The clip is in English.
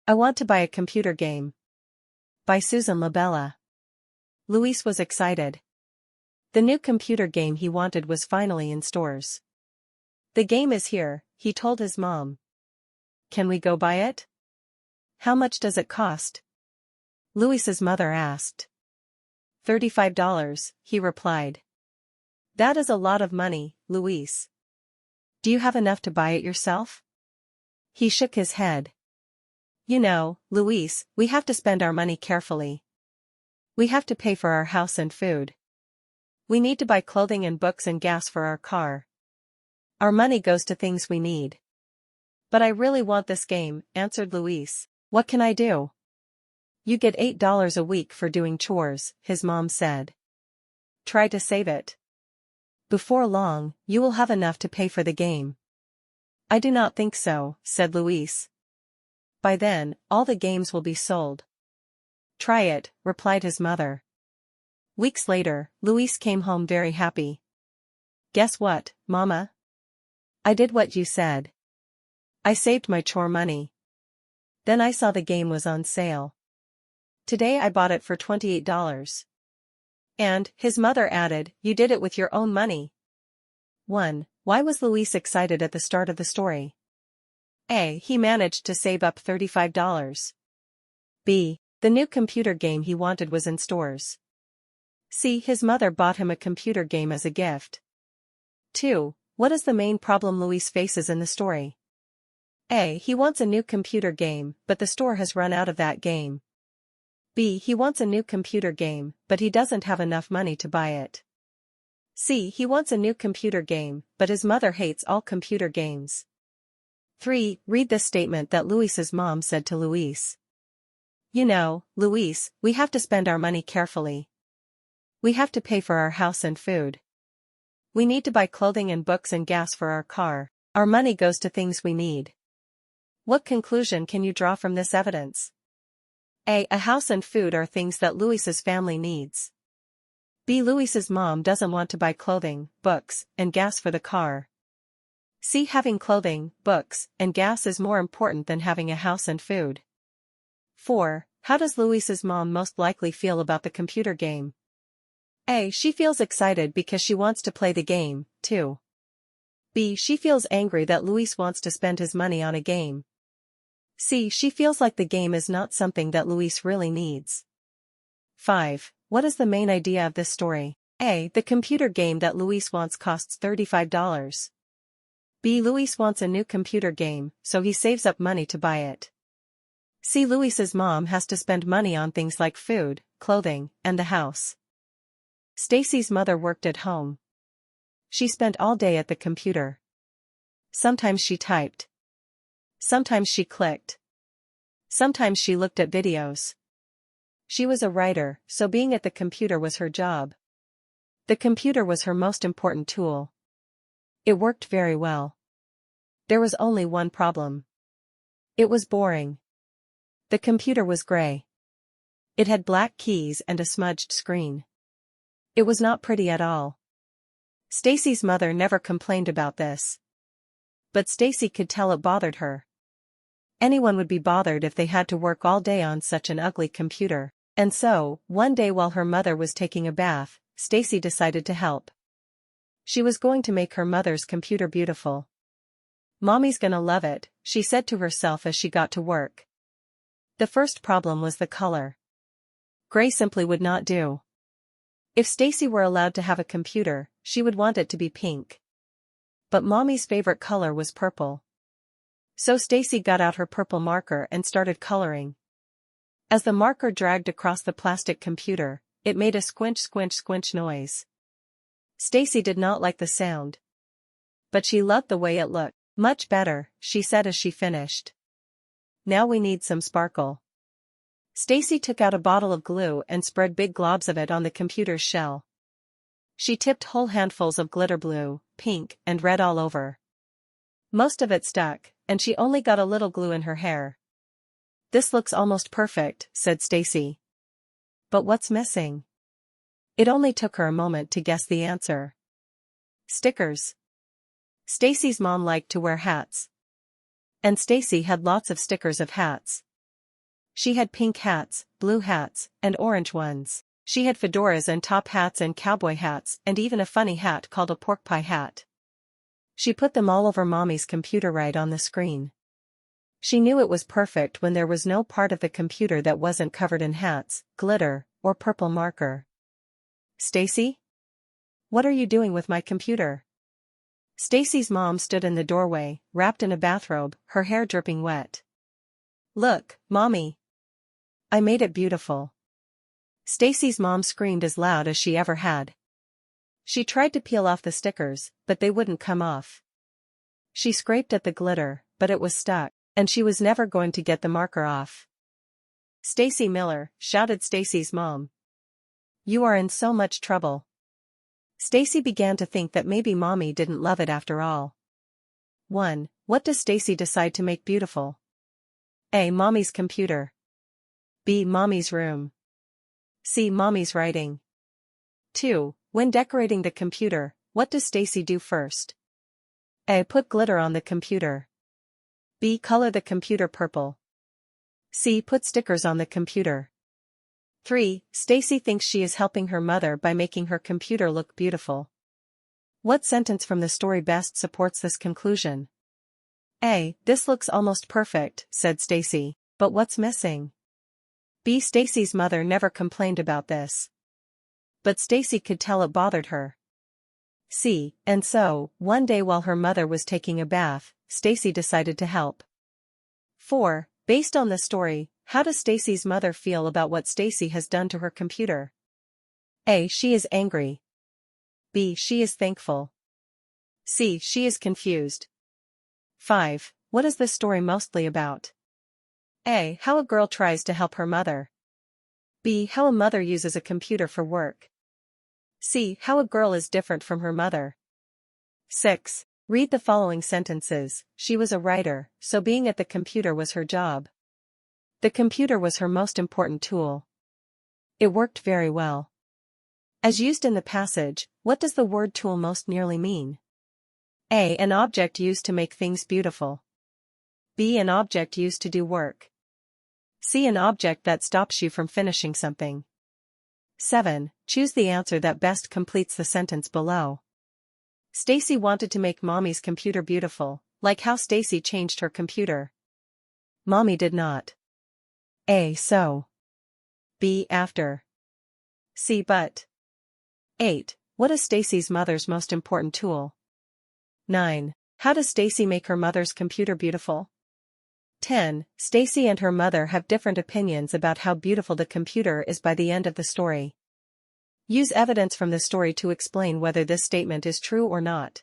I want to buy a computer game. By Susan Labella. Luis was excited. The new computer game he wanted was finally in stores. The game is here, he told his mom. Can we go buy it? How much does it cost? Luis's mother asked. $35, he replied. That is a lot of money, Luis. Do you have enough to buy it yourself? He shook his head. You know, Luis, we have to spend our money carefully. We have to pay for our house and food. We need to buy clothing and books and gas for our car. Our money goes to things we need. But I really want this game, answered Luis. What can I do? You get $8 a week for doing chores, his mom said. Try to save it. Before long, you will have enough to pay for the game. I do not think so, said Luis. By then, all the games will be sold. Try it, replied his mother. Weeks later, Luis came home very happy. Guess what, Mama? I did what you said. I saved my chore money. Then I saw the game was on sale. Today I bought it for $28. And, his mother added, you did it with your own money. 1. Why was Luis excited at the start of the story? A. He managed to save up $35. B. The new computer game he wanted was in stores. C. His mother bought him a computer game as a gift. 2. What is the main problem Luis faces in the story? A. He wants a new computer game, but the store has run out of that game. B. He wants a new computer game, but he doesn't have enough money to buy it. C. He wants a new computer game, but his mother hates all computer games. 3. Read the statement that Luis's mom said to Luis. You know, Luis, we have to spend our money carefully. We have to pay for our house and food. We need to buy clothing and books and gas for our car. Our money goes to things we need. What conclusion can you draw from this evidence? A house and food are things that Luis's family needs. B. Luis's mom doesn't want to buy clothing, books, and gas for the car. C. Having clothing, books, and gas is more important than having a house and food. 4. How does Luis's mom most likely feel about the computer game? A. She feels excited because she wants to play the game, too. B. She feels angry that Luis wants to spend his money on a game. C. She feels like the game is not something that Luis really needs. 5. What is the main idea of this story? A. The computer game that Luis wants costs $35. B. Luis wants a new computer game, so he saves up money to buy it. C. Luis's mom has to spend money on things like food, clothing, and the house. Stacy's mother worked at home. She spent all day at the computer. Sometimes she typed. Sometimes she clicked. Sometimes she looked at videos. She was a writer, so being at the computer was her job. The computer was her most important tool. It worked very well. There was only one problem. It was boring. The computer was gray. It had black keys and a smudged screen. It was not pretty at all. Stacy's mother never complained about this. But Stacy could tell it bothered her. Anyone would be bothered if they had to work all day on such an ugly computer. And so, one day while her mother was taking a bath, Stacy decided to help. She was going to make her mother's computer beautiful. Mommy's gonna love it, she said to herself as she got to work. The first problem was the color. Gray simply would not do. If Stacy were allowed to have a computer, she would want it to be pink. But Mommy's favorite color was purple. So Stacy got out her purple marker and started coloring. As the marker dragged across the plastic computer, it made a squinch squinch squinch noise. Stacy did not like the sound. But she loved the way it looked. Much better, she said as she finished. Now we need some sparkle. Stacy took out a bottle of glue and spread big globs of it on the computer's shell. She tipped whole handfuls of glitter blue, pink, and red all over. Most of it stuck, and she only got a little glue in her hair. This looks almost perfect, said Stacy. But what's missing? It only took her a moment to guess the answer. Stickers. Stacy's mom liked to wear hats. And Stacy had lots of stickers of hats. She had pink hats, blue hats, and orange ones. She had fedoras and top hats and cowboy hats and even a funny hat called a pork pie hat. She put them all over Mommy's computer right on the screen. She knew it was perfect when there was no part of the computer that wasn't covered in hats, glitter, or purple marker. Stacy? What are you doing with my computer? Stacy's mom stood in the doorway, wrapped in a bathrobe, her hair dripping wet. Look, Mommy. I made it beautiful. Stacy's mom screamed as loud as she ever had. She tried to peel off the stickers, but they wouldn't come off. She scraped at the glitter, but it was stuck, and she was never going to get the marker off. Stacy Miller, shouted Stacy's mom. You are in so much trouble. Stacy began to think that maybe Mommy didn't love it after all. 1. What does Stacy decide to make beautiful? A. Mommy's computer. B. Mommy's room. C. Mommy's writing. 2. When decorating the computer, what does Stacy do first? A. Put glitter on the computer. B. Color the computer purple. C. Put stickers on the computer. 3. Stacy thinks she is helping her mother by making her computer look beautiful. What sentence from the story best supports this conclusion? A. This looks almost perfect, said Stacy, but what's missing? B. Stacy's mother never complained about this, but Stacy could tell it bothered her. C. And so, one day while her mother was taking a bath, Stacy decided to help. 4. Based on the story, how does Stacy's mother feel about what Stacy has done to her computer? A. She is angry. B. She is thankful. C. She is confused. 5. What is this story mostly about? A. How a girl tries to help her mother. B. How a mother uses a computer for work. C. How a girl is different from her mother. 6. Read the following sentences. She was a writer, so being at the computer was her job. The computer was her most important tool. It worked very well. As used in the passage, what does the word tool most nearly mean? A. An object used to make things beautiful. B. An object used to do work. C. An object that stops you from finishing something. 7. Choose the answer that best completes the sentence below. Stacy wanted to make Mommy's computer beautiful, like how Stacy changed her computer. Mommy did not. A. So. B. After. C. But. 8. What is Stacy's mother's most important tool? 9. How does Stacy make her mother's computer beautiful? 10. Stacy and her mother have different opinions about how beautiful the computer is by the end of the story. Use evidence from the story to explain whether this statement is true or not.